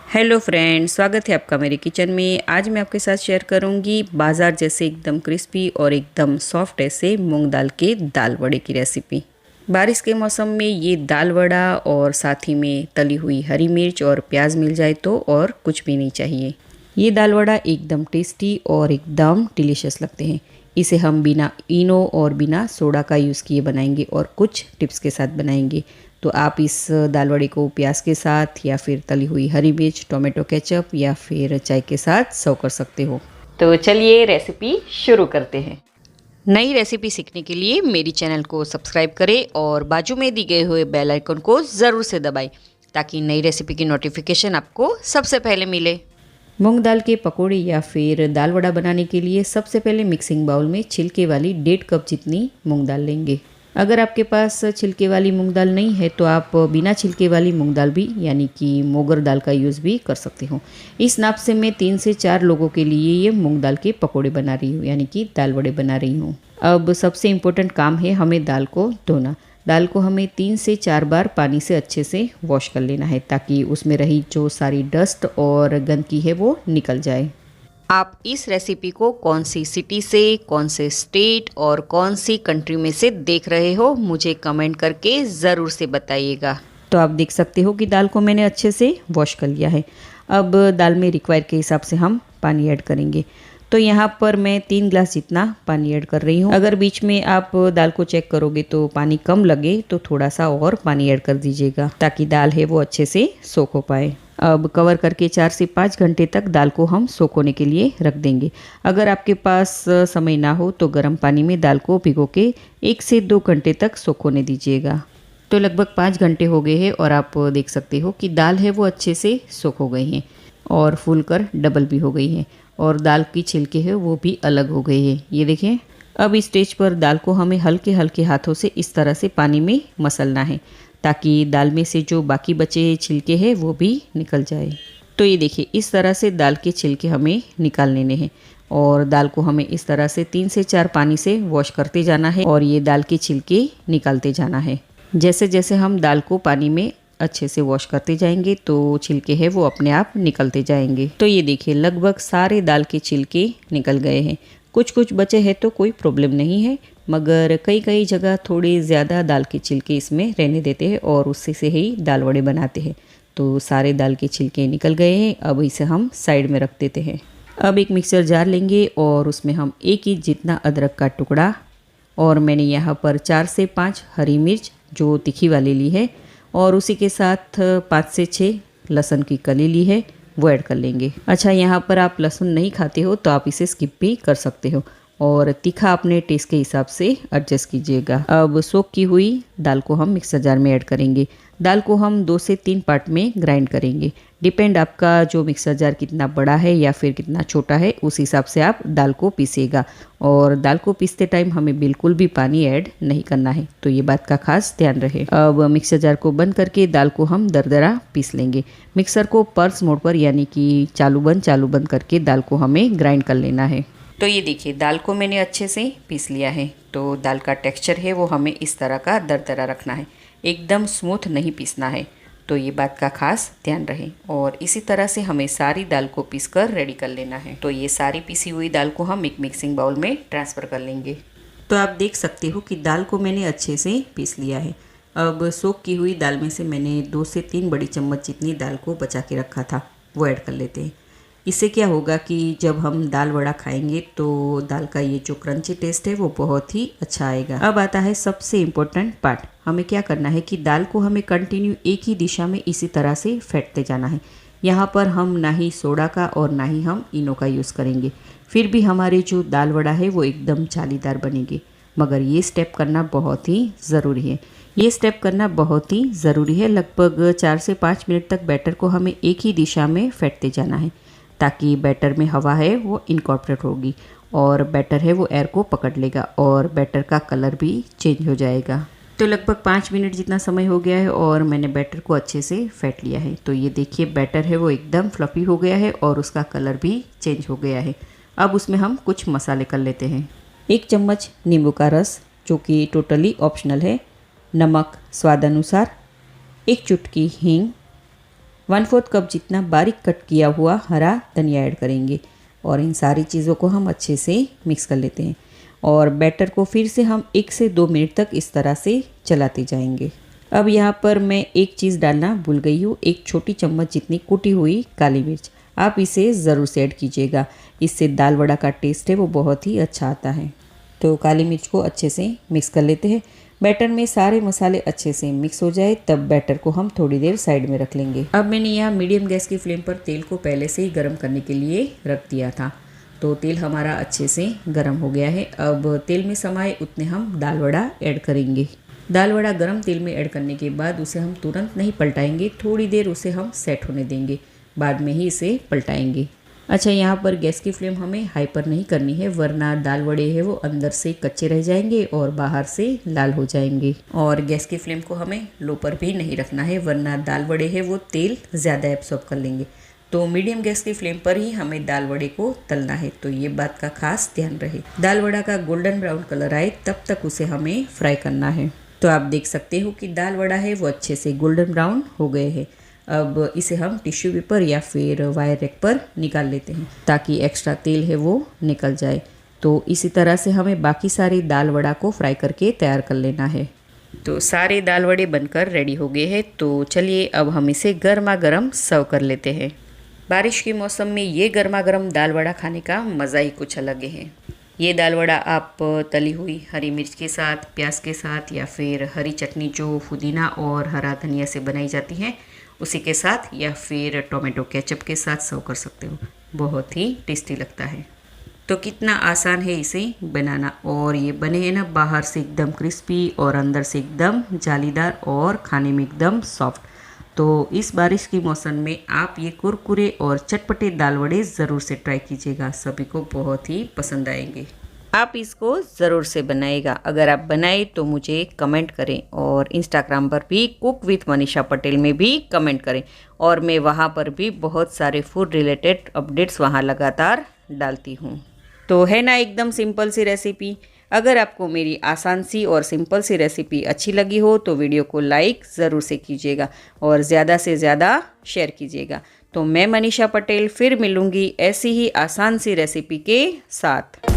Hello friends, स्वागत है आपका मेरे किचन में। आज मैं आपके साथ शेयर करूंगी बाज़ार जैसे एकदम क्रिस्पी और एकदम सॉफ्ट ऐसे मूंग दाल के दाल वड़े की रेसिपी। बारिश के मौसम में ये दाल वड़ा और साथ ही में तली हुई हरी मिर्च और प्याज मिल जाए तो और कुछ भी नहीं चाहिए। ये दाल वड़ा एकदम टेस्टी और एकदम डिलीशियस लगते हैं। इसे हम बिना इनो और बिना सोडा का यूज़ किए बनाएंगे और कुछ टिप्स के साथ बनाएंगे। तो आप इस दाल वड़े को प्याज के साथ या फिर तली हुई हरी मिर्च, टोमेटो केचप या फिर चाय के साथ सर्व कर सकते हो। तो चलिए रेसिपी शुरू करते हैं। नई रेसिपी सीखने के लिए मेरी चैनल को सब्सक्राइब करें और बाजू में दी गए हुए बेल आइकन को ज़रूर से दबाएं ताकि नई रेसिपी की नोटिफिकेशन आपको सबसे पहले मिले। मूंग दाल के पकोड़े या फिर दाल वड़ा बनाने के लिए सबसे पहले मिक्सिंग बाउल में छिलके वाली 1.5 कप जितनी मूंग दाल लेंगे। अगर आपके पास छिलके वाली मूंग दाल नहीं है तो आप बिना छिलके वाली मूंग दाल भी यानी कि मोगर दाल का यूज़ भी कर सकते हो। इस नाप से मैं 3 से 4 लोगों के लिए ये मूंग दाल के पकोड़े बना रही हूँ यानी कि दाल वड़े बना रही हूँ। अब सबसे इम्पोर्टेंट काम है हमें दाल को धोना। दाल को हमें 3 से 4 बार पानी से अच्छे से वॉश कर लेना है ताकि उसमें रही जो सारी डस्ट और गंदगी है वो निकल जाए। आप इस रेसिपी को कौन सी सिटी से, कौन से स्टेट और कौन सी कंट्री में से देख रहे हो मुझे कमेंट करके ज़रूर से बताइएगा। तो आप देख सकते हो कि दाल को मैंने अच्छे से वॉश कर लिया है। अब दाल में रिक्वायर के हिसाब से हम पानी ऐड करेंगे। तो यहाँ पर मैं 3 ग्लास जितना पानी ऐड कर रही हूँ। अगर बीच में आप दाल को चेक करोगे तो पानी कम लगे तो थोड़ा सा और पानी ऐड कर दीजिएगा ताकि दाल है वो अच्छे से सोख हो पाए। अब कवर करके 4 से 5 घंटे तक दाल को हम सोख होने के लिए रख देंगे। अगर आपके पास समय ना हो तो गर्म पानी में दाल को भिगो के 1 से 2 घंटे तक सोख होने दीजिएगा। तो लगभग 5 घंटे हो गए हैं और आप देख सकते हो कि दाल है वो अच्छे से सोख हो गई हैं और फूल कर डबल भी हो गई हैं और दाल की छिलके है वो भी अलग हो गई है। ये देखें। अब इस स्टेज पर दाल को हमें हल्के हल्के हाथों से इस तरह से पानी में मसलना है ताकि दाल में से जो बाकी बचे छिलके हैं वो भी निकल जाए। तो ये देखिए, इस तरह से दाल के छिलके हमें निकाल लेने हैं और दाल को हमें इस तरह से 3 से 4 पानी से वॉश करते जाना है और ये दाल के छिलके निकालते जाना है। जैसे जैसे हम दाल को पानी में अच्छे से वॉश करते जाएंगे तो छिलके हैं वो अपने आप निकलते जाएंगे। तो ये देखिए, लगभग सारे दाल के छिलके निकल गए हैं। कुछ कुछ बचे हैं तो कोई प्रॉब्लम नहीं है, मगर कई कई जगह थोड़ी ज़्यादा दाल के छिलके इसमें रहने देते हैं और उससे से ही दाल वड़े बनाते हैं। तो सारे दाल के छिलके निकल गए हैं। अब इसे हम साइड में रख देते हैं। अब एक मिक्सर जार लेंगे और उसमें हम 1 इंच जितना अदरक का टुकड़ा और मैंने यहाँ पर 4 से 5 हरी मिर्च जो तीखी वाली ली है और उसी के साथ 5 से 6 लहसुन की कली ली है वो ऐड कर लेंगे। अच्छा, यहाँ पर आप लहसुन नहीं खाते हो तो आप इसे स्किप भी कर सकते हो और तीखा अपने टेस्ट के हिसाब से एडजस्ट कीजिएगा। अब सोक की हुई दाल को हम मिक्सर जार में ऐड करेंगे। दाल को हम 2 से 3 पार्ट में ग्राइंड करेंगे। डिपेंड आपका जो मिक्सर जार कितना बड़ा है या फिर कितना छोटा है उस हिसाब से आप दाल को पीसिएगा और दाल को पीसते टाइम हमें बिल्कुल भी पानी ऐड नहीं करना है, तो ये बात का खास ध्यान रहे। अब मिक्सर जार को बंद करके दाल को हम दरदरा पीस लेंगे। मिक्सर को पल्स मोड पर यानी कि चालू बंद करके दाल को हमें ग्राइंड कर लेना है। तो ये देखिए, दाल को मैंने अच्छे से पीस लिया है। तो दाल का टेक्सचर है वो हमें इस तरह का दरदरा रखना है, एकदम स्मूथ नहीं पीसना है। तो ये बात का खास ध्यान रहे और इसी तरह से हमें सारी दाल को पीसकर रेडी कर लेना है। तो ये सारी पीसी हुई दाल को हम एक मिक्सिंग बाउल में ट्रांसफ़र कर लेंगे। तो आप देख सकते हो कि दाल को मैंने अच्छे से पीस लिया है। अब सोक की हुई दाल में से मैंने 2 से 3 बड़ी चम्मच जितनी दाल को बचा के रखा था वो ऐड कर लेते हैं। इससे क्या होगा कि जब हम दाल वड़ा खाएंगे तो दाल का ये जो क्रंची टेस्ट है वो बहुत ही अच्छा आएगा। अब आता है सबसे इम्पोर्टेंट पार्ट। हमें क्या करना है कि दाल को हमें कंटिन्यू एक ही दिशा में इसी तरह से फेंटते जाना है। यहाँ पर हम ना ही सोडा का और ना ही हम इनो का यूज़ करेंगे, फिर भी हमारी जो दाल वड़ा है वो एकदम जालीदार बनेगी। मगर ये स्टेप करना बहुत ही ज़रूरी है। ये स्टेप करना बहुत ही ज़रूरी है। लगभग 4 से 5 मिनट तक बैटर को हमें एक ही दिशा में फेंटते जाना है ताकि बैटर में हवा है वो इनकॉर्पोरेट होगी और बैटर है वो एयर को पकड़ लेगा और बैटर का कलर भी चेंज हो जाएगा। तो लगभग 5 मिनट जितना समय हो गया है और मैंने बैटर को अच्छे से फेंट लिया है। तो ये देखिए, बैटर है वो एकदम फ्लफी हो गया है और उसका कलर भी चेंज हो गया है। अब उसमें हम कुछ मसाले कर लेते हैं। 1 चम्मच नींबू का रस जो कि टोटली ऑप्शनल है, नमक स्वाद अनुसार, 1 चुटकी हींग, 1/4 कप जितना बारीक कट किया हुआ हरा धनिया ऐड करेंगे और इन सारी चीज़ों को हम अच्छे से मिक्स कर लेते हैं और बैटर को फिर से हम 1 से 2 मिनट तक इस तरह से चलाते जाएंगे। अब यहाँ पर मैं एक चीज़ डालना भूल गई हूँ, 1 छोटी चम्मच जितनी कुटी हुई काली मिर्च। आप इसे ज़रूर से ऐड कीजिएगा, इससे दाल वड़ा का टेस्ट है वो बहुत ही अच्छा आता है। तो काली मिर्च को अच्छे से मिक्स कर लेते हैं। बैटर में सारे मसाले अच्छे से मिक्स हो जाए तब बैटर को हम थोड़ी देर साइड में रख लेंगे। अब मैंने यहाँ मीडियम गैस की फ्लेम पर तेल को पहले से ही गर्म करने के लिए रख दिया था, तो तेल हमारा अच्छे से गर्म हो गया है। अब तेल में समाये उतने हम दाल वड़ा ऐड करेंगे। दाल वड़ा गर्म तेल में ऐड करने के बाद उसे हम तुरंत नहीं पलटाएंगे, थोड़ी देर उसे हम सेट होने देंगे, बाद में ही इसे पलटाएंगे। अच्छा, यहाँ पर गैस की फ्लेम हमें हाई पर नहीं करनी है, वरना दाल वड़े हैं वो अंदर से कच्चे रह जाएंगे और बाहर से लाल हो जाएंगे। और गैस की फ्लेम को हमें लो पर भी नहीं रखना है, वरना दाल वड़े हैं वो तेल ज़्यादा एब्सॉर्ब कर लेंगे। तो मीडियम गैस की फ्लेम पर ही हमें दाल वड़े को तलना है, तो ये बात का खास ध्यान रहे। दाल वड़ा का गोल्डन ब्राउन कलर आए तब तक उसे हमें फ्राई करना है। तो आप देख सकते हो कि दाल वड़ा है वो अच्छे से गोल्डन ब्राउन हो गए हैं। अब इसे हम टिश्यू पेपर या फिर वायर रैक पर निकाल लेते हैं ताकि एक्स्ट्रा तेल है वो निकल जाए। तो इसी तरह से हमें बाकी सारी दाल वड़ा को फ्राई करके तैयार कर लेना है। तो सारे दाल वड़े बनकर रेडी हो गए हैं, तो चलिए अब हम इसे गर्मा गर्म सर्व कर लेते हैं। बारिश के मौसम में ये गर्मा गर्म दाल वड़ा खाने का मज़ा ही कुछ अलग है। ये दाल वड़ा आप तली हुई हरी मिर्च के साथ, प्याज के साथ या फिर हरी चटनी जो पुदीना और हरा धनिया से बनाई जाती है उसी के साथ या फिर टोमेटो केचप के साथ सर्व कर सकते हो। बहुत ही टेस्टी लगता है। तो कितना आसान है इसे बनाना, और ये बने हैं ना बाहर से एकदम क्रिस्पी और अंदर से एकदम जालीदार और खाने में एकदम सॉफ्ट। तो इस बारिश के मौसम में आप ये कुरकुरे और चटपटे दाल वड़े ज़रूर से ट्राई कीजिएगा, सभी को बहुत ही पसंद आएंगे। आप इसको ज़रूर से बनाइएगा। अगर आप बनाए तो मुझे कमेंट करें और इंस्टाग्राम पर भी कुक विथ मनीषा पटेल में भी कमेंट करें, और मैं वहाँ पर भी बहुत सारे फूड रिलेटेड अपडेट्स वहाँ लगातार डालती हूँ। तो है ना एकदम सिंपल सी रेसिपी। अगर आपको मेरी आसान सी और सिंपल सी रेसिपी अच्छी लगी हो तो वीडियो को लाइक ज़रूर से कीजिएगा और ज़्यादा से ज़्यादा शेयर कीजिएगा। तो मैं मनीषा पटेल फिर मिलूँगी ऐसी ही आसान सी रेसिपी के साथ।